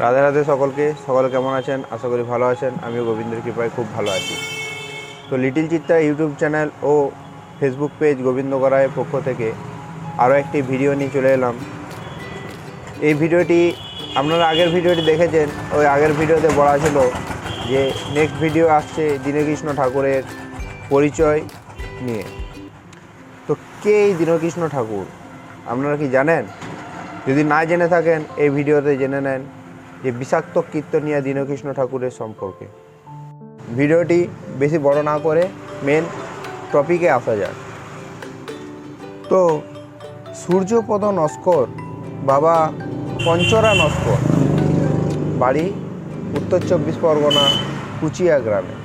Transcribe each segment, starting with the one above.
রাধে রাধে সকলে কেমন আছেন? আশা করি ভালো আছেন। আমিও গোবিন্দের কৃপায় খুব ভালো আছি। তো লিটিল চিত্রা ইউটিউব চ্যানেল ও ফেসবুক পেজ গোবিন্দ গড়াইয়ের পক্ষ থেকে আরও একটি ভিডিও নিয়ে চলে এলাম। এই ভিডিওটি আপনারা আগের ভিডিওটি দেখেছেন। ওই আগের ভিডিওতে বলা ছিল যে নেক্সট ভিডিও আসছে দীনকৃষ্ণ ঠাকুরের পরিচয় নিয়ে। তো কে এই দীনকৃষ্ণ ঠাকুর আপনারা কি জানেন? যদি না জেনে থাকেন এই ভিডিওতে জেনে নেন যে বিষাক্ত কীর্তনিয়া দীনকৃষ্ণ ঠাকুরের সম্পর্কে। ভিডিওটি বেশি বড় না করে মেন টপিকে আসা যাক। তো সূর্যপদ নস্কর বাবা পঞ্চরা নস্কর, বাড়ি উত্তর 24 পরগনা কুচিয়া গ্রামে।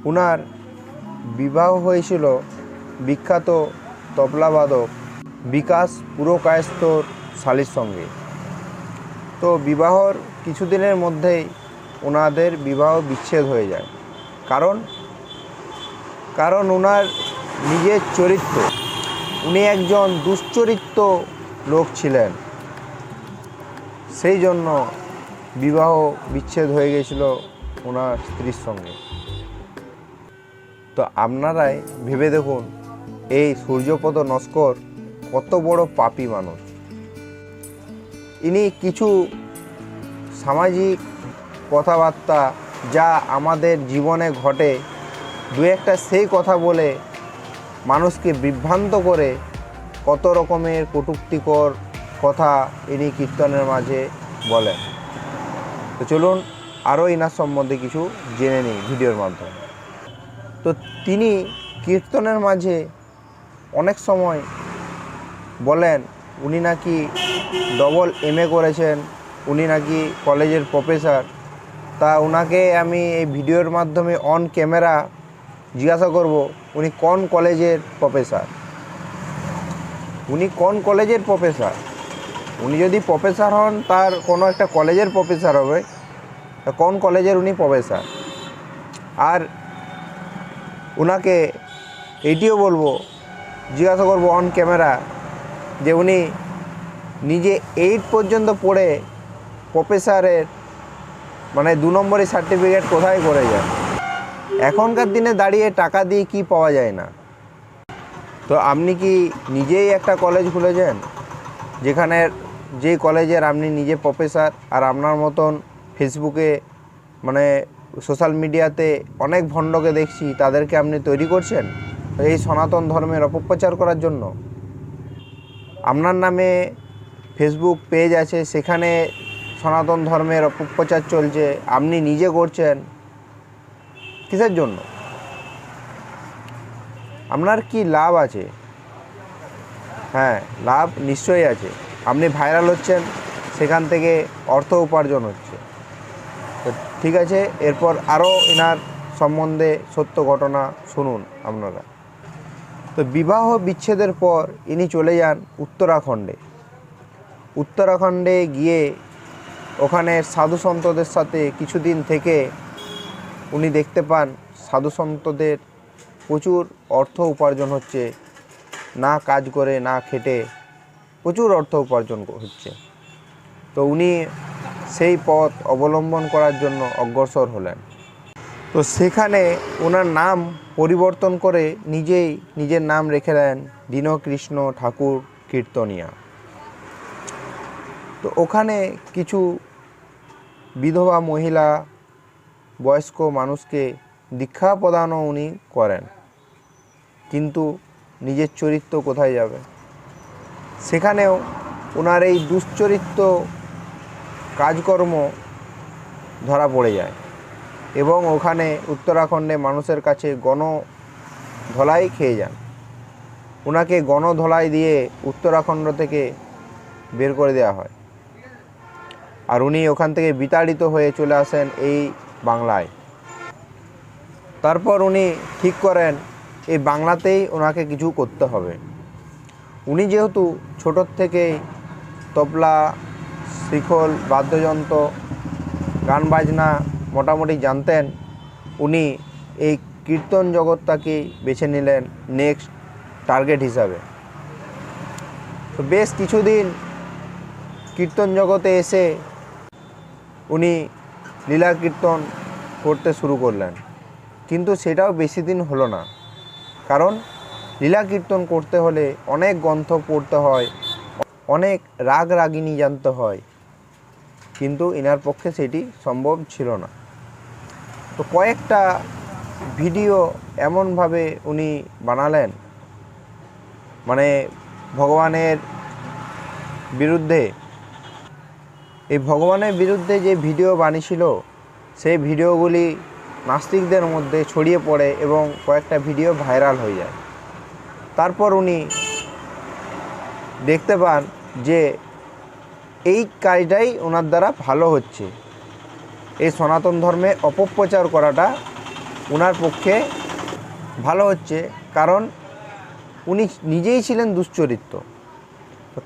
উনার বিবাহ হয়েছিল বিখ্যাত তবলাবাদক বিকাশ পুরকায়স্থর শালীর সঙ্গে। তো বিবাহর কিছুদিনের মধ্যেই ওনাদের বিবাহ বিচ্ছেদ হয়ে যায়। কারণ ওনার নিজের চরিত্র, উনি একজন দুশ্চরিত্র লোক ছিলেন, সেই জন্য বিবাহ বিচ্ছেদ হয়ে গেছিল ওনার স্ত্রীর সঙ্গে। তো আপনারাই ভেবে দেখুন এই সূর্যপদ নস্কর কত বড় পাপী মানুষ। ইনি কিছু সামাজিক কথাবার্তা যা আমাদের জীবনে ঘটে দু একটা সেই কথা বলে মানুষকে বিভ্রান্ত করে কত রকমের কটূক্তিকর কথা ইনি কীর্তনের মাঝে বলেন। তো চলুন আরও ইনার সম্বন্ধে কিছু জেনে নিই ভিডিওর মাধ্যমে। তো তিনি কীর্তনের মাঝে অনেক সময় বলেন উনি নাকি ডবল MA করেছেন, উনি নাকি কলেজের প্রফেসর। তা ওনাকে আমি এই ভিডিওর মাধ্যমে অন ক্যামেরা জিজ্ঞাসা করব উনি কোন কলেজের প্রফেসর। উনি যদি প্রফেসর হন তার কোনো একটা কলেজের প্রফেসর হবে, তা কোন কলেজের উনি প্রফেসর। আর ওনাকে এইটিও বলবো, জিজ্ঞাসা করবো অন ক্যামেরা যে উনি নিজে 8 পর্যন্ত পড়ে প্রফেসরের মানে 2 নম্বরি সার্টিফিকেট কোথায় করে যায়। এখনকার দিনে দাঁড়িয়ে টাকা দিয়ে কি পাওয়া যায় না। তো আপনি কি নিজেই একটা কলেজ খুলেছেন যেখানে যেই কলেজের আপনি নিজে প্রফেসর, আর আপনার মতন ফেসবুকে মানে সোশ্যাল মিডিয়াতে অনেক ভণ্ডকে দেখছি তাদেরকে আপনি তৈরি করছেন এই সনাতন ধর্মের অপপ্রচার করার জন্য। আপনার নামে ফেসবুক পেজ আছে, সেখানে সনাতন ধর্মের অপপ্রচার চলছে, আপনি নিজে করছেন কিসের জন্য? আপনার কি লাভ আছে? হ্যাঁ, লাভ নিশ্চয়ই আছে। আপনি ভাইরাল হচ্ছেন, সেখান থেকে অর্থ উপার্জন হচ্ছে। তো ঠিক আছে, এরপর আরও এনার সম্বন্ধে সত্য ঘটনা শুনুন আপনারা। তো বিবাহ বিচ্ছেদের পর ইনি চলে যান উত্তরাখণ্ডে গিয়ে ওখানে সাধু সন্তদের সাথে কিছুদিন থেকে উনি দেখতে পান সাধু সন্তদের প্রচুর অর্থ উপার্জন হচ্ছে, না কাজ করে না খেটে প্রচুর অর্থ উপার্জন হচ্ছে। তো উনি সেই পথ অবলম্বন করার জন্য অগ্রসর হলেন। তো সেখানে ওনার নাম পরিবর্তন করে নিজের নাম রেখে দেন দীনকৃষ্ণ ঠাকুর কীর্তনিয়া। তো ওখানে কিছু বিধবা মহিলা, বয়স্ক মানুষকে দীক্ষা প্রদানও উনি করেন, কিন্তু নিজের চরিত্র কোথায় যাবে? সেখানেও ওনার এই দুশ্চরিত্র কাজকর্ম ধরা পড়ে যায় এবং ওখানে উত্তরাখণ্ডে মানুষের কাছে গণধলাই খেয়ে যান। ওনাকে গণধলাই দিয়ে উত্তরাখণ্ড থেকে বের করে দেওয়া হয়, আর উনি ওখান থেকে বিতাড়িত হয়ে চলে আসেন এই বাংলায়। তারপর উনি ঠিক করেন এই বাংলাতেই ওনাকে কিছু করতে হবে। উনি যেহেতু ছোটোর থেকেই তবলা, শিখল, বাদ্যযন্ত্র, গান বাজনা মোটামুটি জানতেন, উনি এই কীর্তন জগৎটাকেই বেছে নিলেন নেক্সট টার্গেট হিসাবে। তো বেশ কিছুদিন কীর্তন জগতে এসে উনি লীলা কীর্তন করতে শুরু করলেন, কিন্তু সেটাও বেশি দিন হলো না। কারণ লীলা কীর্তন করতে হলে অনেক গ্রন্থ পড়তে হয়, অনেক রাগ রাগিনী জানতে হয়, কিন্তু এনার পক্ষে সেটি সম্ভব ছিল না। তো কয়েকটা ভিডিও এমনভাবে উনি বানালেন, মানে ভগবানের বিরুদ্ধে, এই ভগবানের বিরুদ্ধে যে ভিডিও বানিয়েছিল সেই ভিডিওগুলি নাস্তিকদের মধ্যে ছড়িয়ে পড়ে এবং কয়েকটা ভিডিও ভাইরাল হয়ে যায়। তারপর উনি দেখতে পান যে এই কাজটাই ওনার দ্বারা ভালো হচ্ছে, এই সনাতন ধর্মে অপপ্রচার করাটা ওনার পক্ষে ভালো হচ্ছে। কারণ উনি নিজেই ছিলেন দুশ্চরিত্র,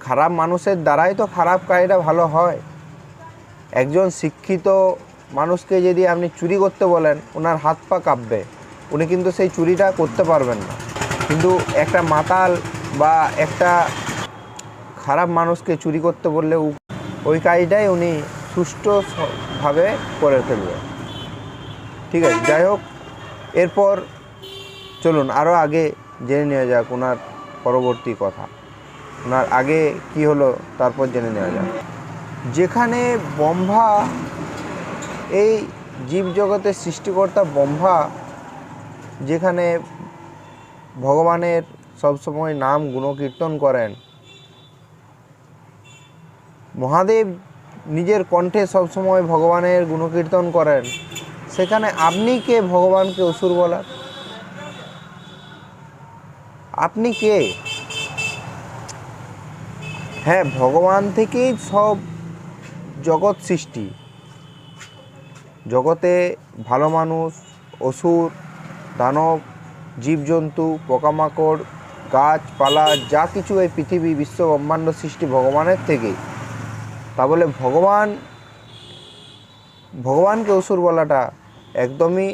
খারাপ মানুষের দ্বারাই তো খারাপ কাজটা ভালো হয়। একজন শিক্ষিত মানুষকে যদি আপনি চুরি করতে বলেন, ওনার হাত পা কাঁপবে, উনি কিন্তু সেই চুরিটা করতে পারবেন না। কিন্তু একটা মাতাল বা একটা খারাপ মানুষকে চুরি করতে বললে ওই কাজটাই উনি সুষ্ঠুভাবে করে ফেলবে। ঠিক আছে, যাই হোক, এরপর চলুন আরও আগে জেনে নেওয়া যাক ওনার পরবর্তী কথা। ওনার আগে কি হলো তারপর জেনে নেওয়া যাক। যেখানে ব্রহ্মা, এই জীবজগতের সৃষ্টিকর্তা ব্রহ্মা যেখানে ভগবানের সবসময় নাম গুণকীর্তন করেন, মহাদেব নিজের কণ্ঠে সবসময় ভগবানের গুণকীর্তন করেন, সেখানে আপনি কে ভগবানকে অসুর বলার? আপনি কে? হ্যাঁ, ভগবান থেকেই সব জগৎ সৃষ্টি। জগতে ভালো মানুষ, অসুর, দানব, জীবজন্তু, পোকামাকড়, গাছপালা, যা কিছু এই পৃথিবী বিশ্ব ব্রহ্মাণ্ড সৃষ্টি ভগবানের থেকেই। তা বলে ভগবানকে অসুর বলাটা একদমই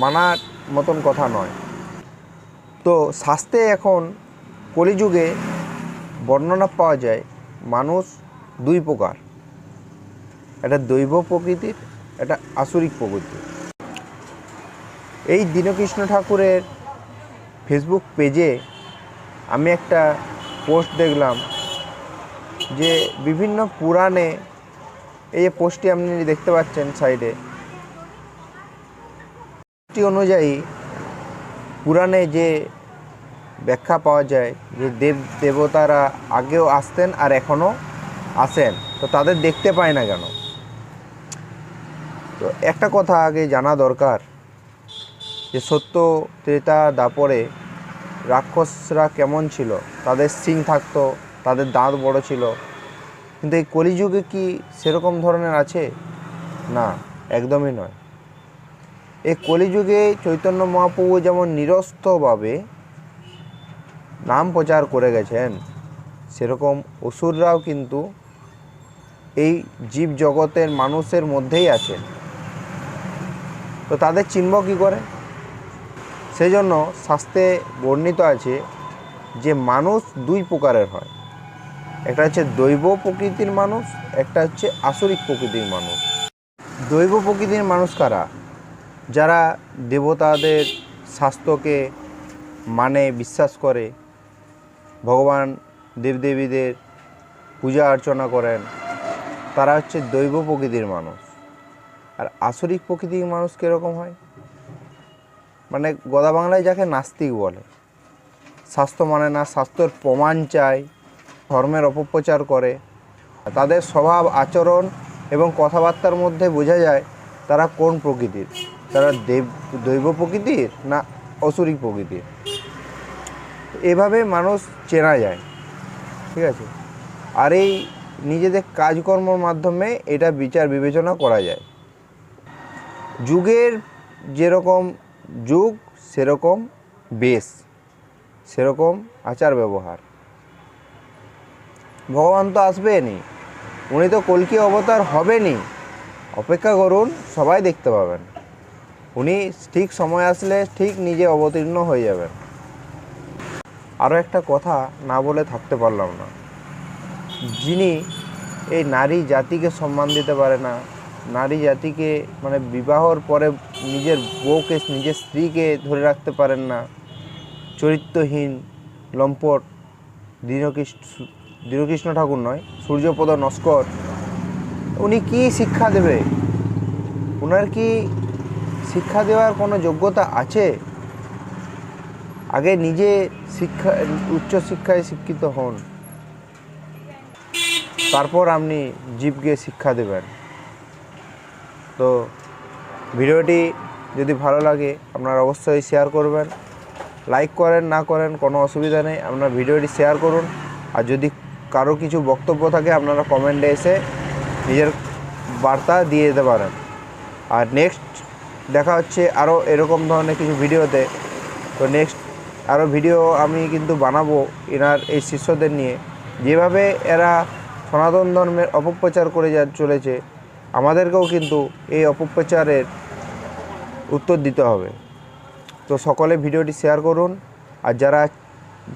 মানার মতন কথা নয়। তো শাস্ত্রে এখন কলিযুগে বর্ণনা পাওয়া যায় মানুষ দুই প্রকার, একটা দৈব প্রকৃতির, একটা আসুরিক প্রকৃতির। এই দীনকৃষ্ণ ঠাকুরের ফেসবুক পেজে আমি একটা পোস্ট দেখলাম যে বিভিন্ন পুরাণে, এই যে পোস্টটি আপনি দেখতে পাচ্ছেন সাইডে, অনুযায়ী পুরাণে যে ব্যাখ্যা পাওয়া যায় যে দেবতারা আগেও আসতেন আর এখনও আসেন, তো তাদের দেখতে পায় না কেন? তো একটা কথা আগে জানা দরকার যে সত্য ত্রেতা দাপরে রাক্ষসরা কেমন ছিল, তাদের শিং থাকতো, তাদের দাঁত বড় ছিল, কিন্তু এই কলিযুগে কি সেরকম ধরনের আছে? না, একদমই নয়। এই কলিযুগে চৈতন্য মহাপ্রভু যেমন নিরস্তভাবে নাম প্রচার করে গেছেন, সেরকম অসুররাও কিন্তু এই জীব জগতের মানুষের মধ্যেই আছে। তো তাদের চিনব কী করে? সেই জন্য শাস্ত্রে বর্ণিত আছে যে মানুষ দুই প্রকারের হয়, একটা হচ্ছে দৈব প্রকৃতির মানুষ, একটা হচ্ছে আসরিক প্রকৃতির মানুষ। দৈব প্রকৃতির মানুষ কারা? যারা দেবতাদের শাস্ত্রকে মানে, বিশ্বাস করে, ভগবান দেবদেবীদের পূজা অর্চনা করেন, তারা হচ্ছে দৈব প্রকৃতির মানুষ। আর আসরিক প্রকৃতির মানুষ কীরকম হয়? মানে গদা বাংলায় যাকে নাস্তিক বলে, শাস্ত্র মানে না, শাস্ত্রের প্রমাণ চায়, ধর্মের অপপ্রচার করে। তাদের স্বভাব আচরণ এবং কথাবার্তার মধ্যে বোঝা যায় তারা কোন প্রকৃতির, তারা দৈব প্রকৃতির না অসুরিক প্রকৃতির। এভাবে মানুষ চেনা যায়, ঠিক আছে? আর এই নিজেদের কাজকর্মের মাধ্যমে এটা বিচার বিবেচনা করা যায়। যুগের যেরকম যুগ, সেরকম বেশ, সেরকম আচার ব্যবহার। ভগবান তো আসবেনি, উনি তো কল্কি অবতার হবেনি, অপেক্ষা করুন, সবাই দেখতে পাবেন। উনি ঠিক সময় আসলে ঠিক নিজে অবতীর্ণ হয়ে যাবেন। আরও একটা কথা না বলে থাকতে পারলাম না, যিনি এই নারী জাতিকে সম্মান দিতে পারে না, নারী জাতিকে মানে বিবাহর পরে নিজের বউকে, নিজের স্ত্রীকে ধরে রাখতে পারেন না, চরিত্রহীন, লম্পট, দীনকৃষ্ণ ঠাকুর নয়, সূর্যপদ নস্কর, উনি কি শিক্ষা দেবে? ওনার কি শিক্ষা দেওয়ার কোনো যোগ্যতা আছে? আগে নিজে উচ্চশিক্ষায় শিক্ষিত হন, তারপর আপনি জীবকে শিক্ষা দেবেন। তো ভিডিওটি যদি ভালো লাগে আপনারা অবশ্যই শেয়ার করবেন, লাইক করেন না করেন কোনো অসুবিধা নেই, আপনারা ভিডিওটি শেয়ার করুন। আর যদি কারো কিছু বক্তব্য থাকে আপনারা কমেন্টে এসে নিজের বার্তা দিয়ে দিতে পারেন। আর নেক্সট দেখা হচ্ছে আরও এরকম ধরনের কিছু ভিডিওতে। তো নেক্সট আরও ভিডিও আমি কিন্তু বানাবো এনার এই শিষ্যদের নিয়ে, যেভাবে এরা সনাতন ধর্মের অপপ্রচার করে চলেছে, আমাদেরকেও কিন্তু এই অপপ্রচারের উত্তর দিতে হবে। তো সকলে ভিডিওটি শেয়ার করুন। আর যারা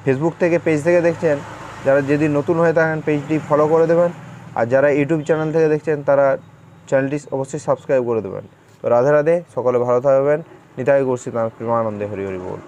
ফেসবুক থেকে, পেজ থেকে দেখছেন, যারা যদি নতুন হয়ে থাকেন পেজটি ফলো করে দেবেন। আর যারা ইউটিউব চ্যানেল থেকে দেখছেন তারা চ্যানেলটি অবশ্যই সাবস্ক্রাইব করে দেবেন। তো রাধে রাধে, সকলে ভালো থাকবেন। নিতাই গৌর শ্রীনাথ, প্রেমানন্দে, হরি হরি বল।